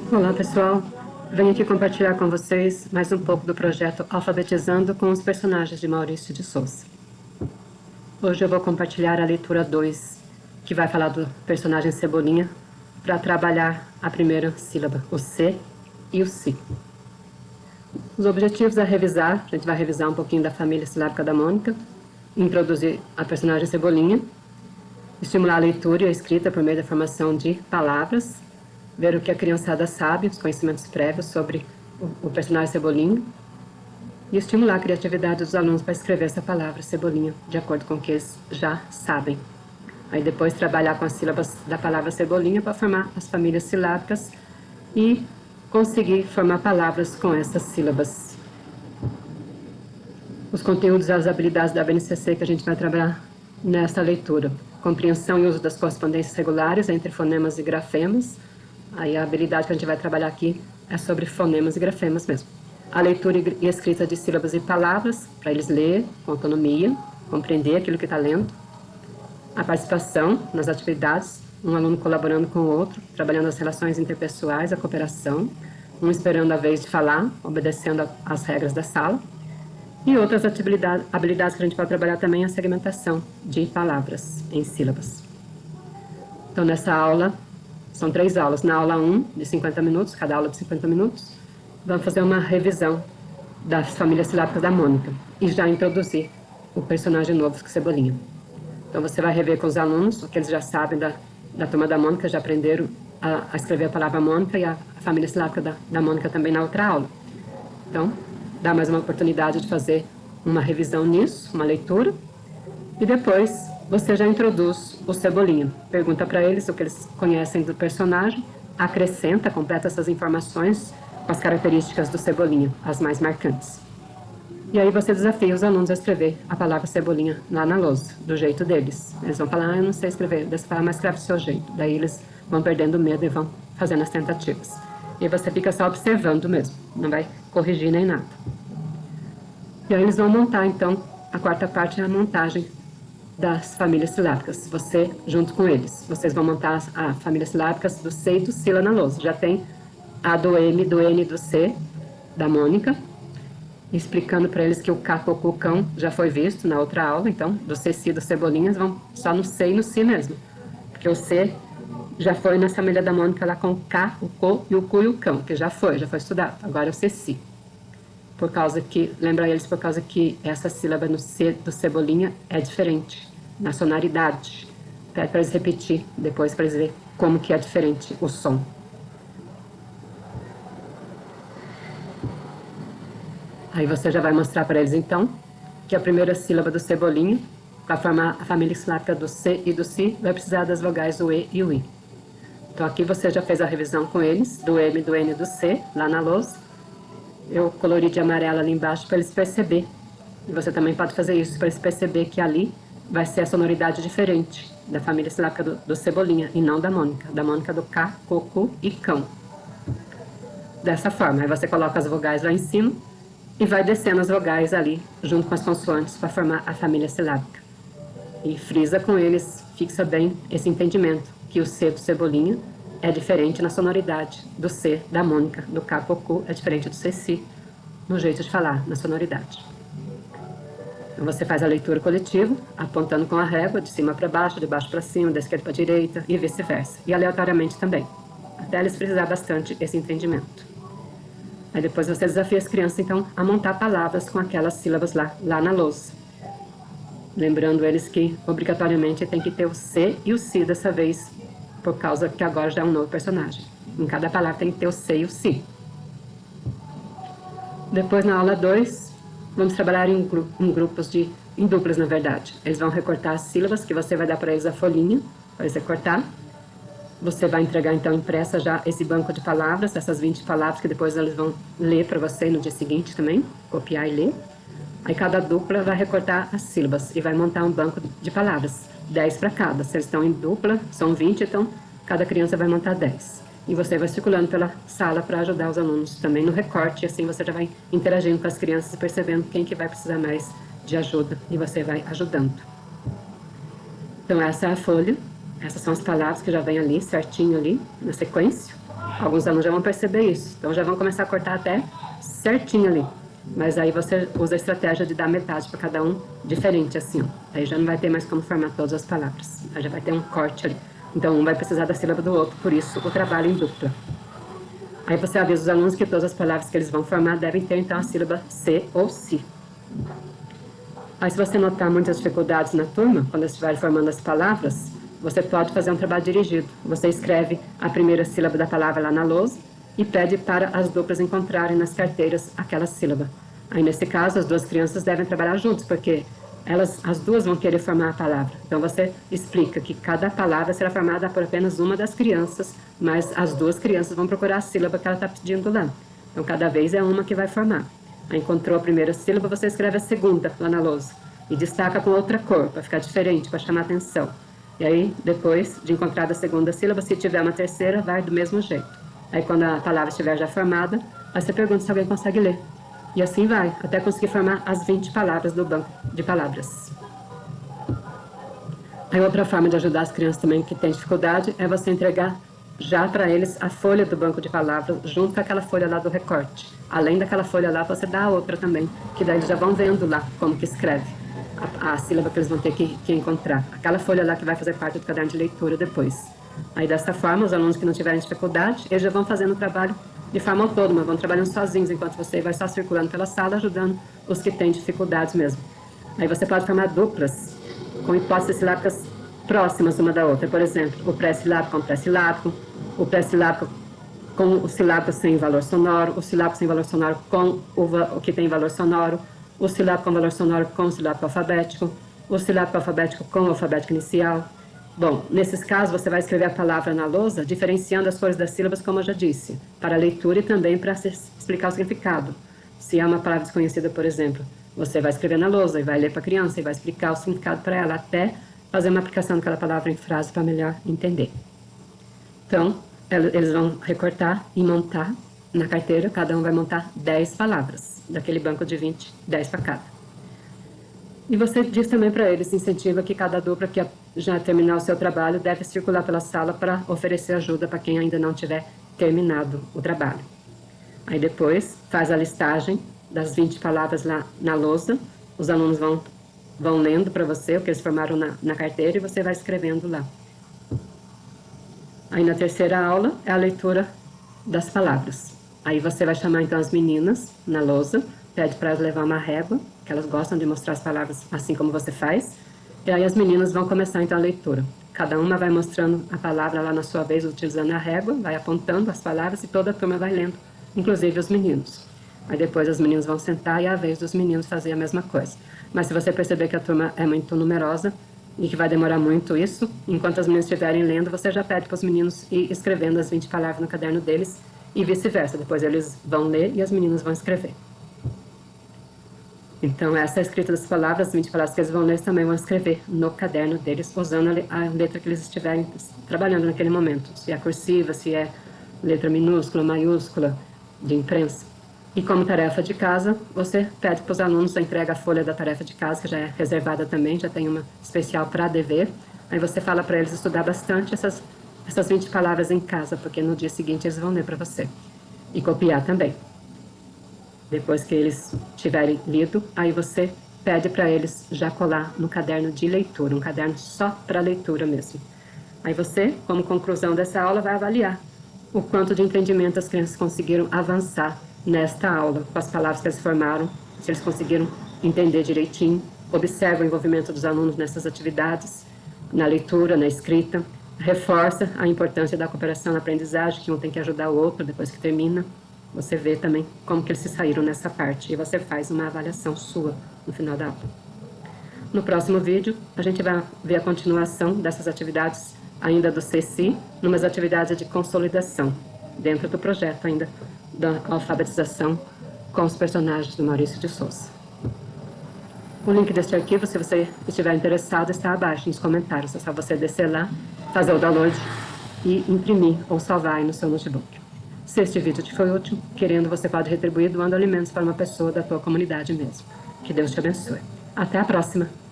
Olá, pessoal. Venho aqui compartilhar com vocês mais um pouco do projeto Alfabetizando com os personagens de Maurício de Souza. Hoje eu vou compartilhar a leitura 2, que vai falar do personagem Cebolinha, para trabalhar a primeira sílaba, o C e o Si. Os objetivos a revisar: a gente vai revisar um pouquinho da família silábica da Mônica, introduzir a personagem Cebolinha, estimular a leitura e a escrita por meio da formação de palavras, ver o que a criançada sabe, os conhecimentos prévios sobre o personagem Cebolinha, e estimular a criatividade dos alunos para escrever essa palavra Cebolinha, de acordo com o que eles já sabem. Aí depois trabalhar com as sílabas da palavra Cebolinha para formar as famílias silábicas e conseguir formar palavras com essas sílabas. Os conteúdos e as habilidades da BNCC que a gente vai trabalhar nessa leitura: compreensão e uso das correspondências regulares entre fonemas e grafemas. Aí a habilidade que a gente vai trabalhar aqui é sobre fonemas e grafemas mesmo. A leitura e escrita de sílabas e palavras, para eles ler com autonomia, compreender aquilo que está lendo. A participação nas atividades, um aluno colaborando com o outro, trabalhando as relações interpessoais, a cooperação, um esperando a vez de falar, obedecendo às regras da sala. E outras habilidades que a gente pode trabalhar também, a segmentação de palavras em sílabas. Então, nessa aula, são 3 aulas. Na aula 1, de 50 minutos, cada aula de 50 minutos, vamos fazer uma revisão das famílias silábicas da Mônica e já introduzir o personagem novo, que é Cebolinha. Então, você vai rever com os alunos o que eles já sabem da turma da Mônica, já aprenderam a escrever a palavra Mônica e a família silábica da Mônica também na outra aula. Então, dá mais uma oportunidade de fazer uma revisão nisso, uma leitura, e depois você já introduz o Cebolinha. Pergunta para eles o que eles conhecem do personagem, acrescenta, completa essas informações com as características do Cebolinha, as mais marcantes. E aí você desafia os alunos a escrever a palavra Cebolinha lá na lousa, do jeito deles. Eles vão falar: eu não sei escrever. Daí você fala: mas escreve do seu jeito. Daí eles vão perdendo medo e vão fazendo as tentativas. E você fica só observando mesmo, não vai corrigir nem nada. E aí eles vão montar, então, a quarta parte é a montagem das famílias silábicas, você junto com eles. Vocês vão montar a família silábicas do C e do Si lá na lousa. Já tem a do M, do N e do C, da Mônica, explicando para eles que o K, Cocu, Cão já foi visto na outra aula. Então, do C, Si, do Cebolinhas, vão só no C e no Si mesmo, porque o C já foi na família da Mônica lá com o K, o Co e o Cu e o Cão, que já foi estudado. Agora é o C, Si. Por causa que, lembra eles, por causa que essa sílaba no C do Cebolinha é diferente na sonoridade. Pede para eles repetir depois, para eles verem como que é diferente o som. Aí você já vai mostrar para eles, então, que a primeira sílaba do Cebolinha, para formar a família silábica do C e do Si, vai precisar das vogais o E e o I. Então aqui você já fez a revisão com eles, do M, do N e do C, lá na lousa. Eu colori de amarelo ali embaixo para eles perceberem. E você também pode fazer isso para eles perceberem que ali vai ser a sonoridade diferente da família silábica do Cebolinha e não da Mônica. Da Mônica do K, Cocu e Cão. Dessa forma, aí você coloca as vogais lá em cima e vai descendo as vogais ali junto com as consoantes para formar a família silábica. E frisa com eles, fixa bem esse entendimento, que o C do Cebolinha é diferente na sonoridade do C da Mônica, do K, Cocu, é diferente do C, Si, no jeito de falar, na sonoridade. Então você faz a leitura coletiva, apontando com a régua, de cima para baixo, de baixo para cima, da esquerda para a direita e vice-versa. E aleatoriamente também, até eles frisar bastante esse entendimento. Aí depois você desafia as crianças, então, a montar palavras com aquelas sílabas lá na lousa. Lembrando eles que, obrigatoriamente, tem que ter o C e o Si dessa vez, por causa que agora já é um novo personagem. Em cada palavra tem que ter o C e o Si. Depois, na aula 2, vamos trabalhar em duplas, na verdade. Eles vão recortar as sílabas, que você vai dar para eles a folhinha, para eles recortar. Você vai entregar, então, impressa já esse banco de palavras, essas 20 palavras, que depois eles vão ler para você no dia seguinte também, copiar e ler. Aí cada dupla vai recortar as sílabas e vai montar um banco de palavras, 10 para cada. Se eles estão em dupla, são 20, então cada criança vai montar 10. E você vai circulando pela sala para ajudar os alunos também no recorte, e assim você já vai interagindo com as crianças e percebendo quem que vai precisar mais de ajuda, e você vai ajudando. Então essa é a folha, essas são as palavras que já vem ali, certinho ali, na sequência. Alguns alunos já vão perceber isso, então já vão começar a cortar até certinho ali. Mas aí você usa a estratégia de dar metade para cada um, diferente assim, ó. Aí já não vai ter mais como formar todas as palavras. Aí já vai ter um corte ali. Então um vai precisar da sílaba do outro, por isso o trabalho em dupla. Aí você avisa os alunos que todas as palavras que eles vão formar devem ter então a sílaba se ou si. Aí se você notar muitas dificuldades na turma, quando eles estiverem formando as palavras, você pode fazer um trabalho dirigido. Você escreve a primeira sílaba da palavra lá na lousa e pede para as duplas encontrarem nas carteiras aquela sílaba. Aí, nesse caso, as duas crianças devem trabalhar juntos, porque as duas vão querer formar a palavra. Então, você explica que cada palavra será formada por apenas uma das crianças, mas as duas crianças vão procurar a sílaba que ela está pedindo lá. Então, cada vez é uma que vai formar. Aí, encontrou a primeira sílaba, você escreve a segunda lá na lousa e destaca com outra cor, para ficar diferente, para chamar atenção. E aí, depois de encontrar a segunda sílaba, se tiver uma terceira, vai do mesmo jeito. Aí, quando a palavra estiver já formada, aí você pergunta se alguém consegue ler. E assim vai, até conseguir formar as 20 palavras do banco de palavras. Aí, outra forma de ajudar as crianças também que têm dificuldade é você entregar já para eles a folha do banco de palavras, junto com aquela folha lá do recorte. Além daquela folha lá, você dá a outra também, que daí eles já vão vendo lá como que escreve a sílaba que eles vão ter que encontrar. Aquela folha lá que vai fazer parte do caderno de leitura depois. Aí, dessa forma, os alunos que não tiverem dificuldade, eles já vão fazendo o trabalho de forma autônoma, vão trabalhando sozinhos, enquanto você vai só circulando pela sala, ajudando os que têm dificuldades mesmo. Aí você pode formar duplas, com hipóteses silábicas próximas uma da outra. Por exemplo, o pré-silábico com o pré-silábico, o pré-silábico com o silábico sem valor sonoro, o silábico sem valor sonoro com o que tem valor sonoro, o silábico com valor sonoro com o silábico alfabético, o silábico alfabético com o alfabético inicial. Bom, nesses casos você vai escrever a palavra na lousa, diferenciando as cores das sílabas, como eu já disse, para a leitura e também para explicar o significado. Se é uma palavra desconhecida, por exemplo, você vai escrever na lousa e vai ler para a criança e vai explicar o significado para ela, até fazer uma aplicação daquela palavra em frase para melhor entender. Então, eles vão recortar e montar na carteira, cada um vai montar 10 palavras, daquele banco de 20, 10 para cada. E você diz também para eles, incentiva que cada dupla que já terminar o seu trabalho deve circular pela sala para oferecer ajuda para quem ainda não tiver terminado o trabalho. Aí depois faz a listagem das 20 palavras lá na lousa, os alunos vão lendo para você o que eles formaram na carteira e você vai escrevendo lá. Aí na terceira aula é a leitura das palavras. Aí você vai chamar então as meninas na lousa, pede para elas levar uma régua, que elas gostam de mostrar as palavras assim como você faz. E aí as meninas vão começar então a leitura. Cada uma vai mostrando a palavra lá na sua vez, utilizando a régua, vai apontando as palavras e toda a turma vai lendo, inclusive os meninos. Aí depois as meninas vão sentar e é a vez dos meninos fazer a mesma coisa. Mas se você perceber que a turma é muito numerosa e que vai demorar muito isso, enquanto as meninas estiverem lendo, você já pede para os meninos ir escrevendo as 20 palavras no caderno deles e vice-versa. Depois eles vão ler e as meninas vão escrever. Então, essa é a escrita das palavras, as 20 palavras que eles vão ler, eles também vão escrever no caderno deles, usando a letra que eles estiverem trabalhando naquele momento. Se é cursiva, se é letra minúscula, maiúscula, de imprensa. E como tarefa de casa, você pede para os alunos, entrega a folha da tarefa de casa, que já é reservada também, já tem uma especial para dever. Aí você fala para eles estudar bastante essas 20 palavras em casa, porque no dia seguinte eles vão ler para você. E copiar também. Depois que eles tiverem lido, aí você pede para eles já colar no caderno de leitura, um caderno só para leitura mesmo. Aí você, como conclusão dessa aula, vai avaliar o quanto de entendimento as crianças conseguiram avançar nesta aula, com as palavras que eles formaram, se eles conseguiram entender direitinho. Observa o envolvimento dos alunos nessas atividades, na leitura, na escrita. Reforça a importância da cooperação na aprendizagem, que um tem que ajudar o outro depois que termina. Você vê também como que eles se saíram nessa parte e você faz uma avaliação sua no final da aula. No próximo vídeo, a gente vai ver a continuação dessas atividades ainda do CECI, numas atividades de consolidação, dentro do projeto ainda da alfabetização com os personagens do Maurício de Souza. O link deste arquivo, se você estiver interessado, está abaixo nos comentários. É só você descer lá, fazer o download e imprimir ou salvar aí no seu notebook. Se este vídeo te foi útil, querendo, você pode retribuir doando alimentos para uma pessoa da tua comunidade mesmo. Que Deus te abençoe. Até a próxima!